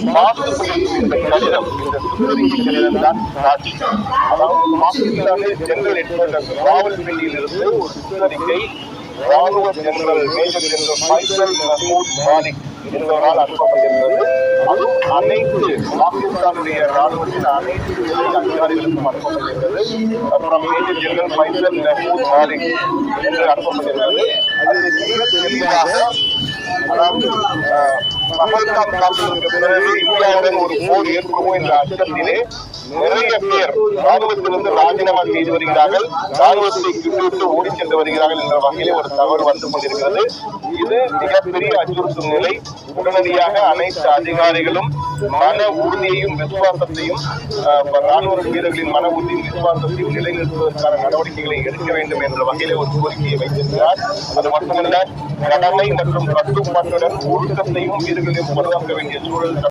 இந்த கடிதம், இந்த சுற்றறிக்கை கடிதம் தான் சாட்சி. அதாவது பாகிஸ்தானில் ஜெனரல் ஹெட்குவார்ட்டர்ஸ் ராவல்பிண்டியில் இருந்து ஒரு சுற்றறிக்கை ராணுவ general major general Faisal Mahmood Malik என்பவரால் அனுப்பப்பட்டிருந்தது. அதுவும் அனைத்து பாகிஸ்தானுடைய ராணுவத்தின் அனைத்து அதிகாரிகளுக்கும் அனுப்பப்பட்டிருந்தது. அப்புறம் மேஜர் ஜெனரல் ஃபைசல் மஹமூத் மாலிக் என்று அனுப்பப்பட்டிருந்தது. அது மிக தெளிவாக, அதாவது பகல்காம் தாக்குதலுக்கு பிறகு இந்தியாவுடன் ஒரு போர் ஏற்படுமோ என்ற அச்சத்திலே நிறைய பேர் ராணுவத்திலிருந்து ராஜினாமா செய்து வருகிறார்கள், ராணுவத்தை விட்டு ஓடி சென்று வருகிறார்கள் என்ற வகையிலே ஒரு தகவல் வந்து கொண்டிருக்கிறது. இது மிகப்பெரிய அச்சுறுத்தும் நிலை. உடனடியாக அனைத்து அதிகாரிகளும் மன உறுதியையும் விசுவாசத்தையும், ராணுவ வீரர்களின் மன உறுதியும் விசுவாசத்தையும் நிலைநிறுத்துவதற்கான நடவடிக்கைகளை எடுக்க வேண்டும் என்ற வகையிலே ஒரு கோரிக்கையை வைத்திருக்கிறார். அது மட்டுமல்ல, கடமை மற்றும் கட்டுப்பாட்டுடன் ஒழுக்கத்தையும் வீரர்களையும் உருவாக்க வேண்டிய சூழல்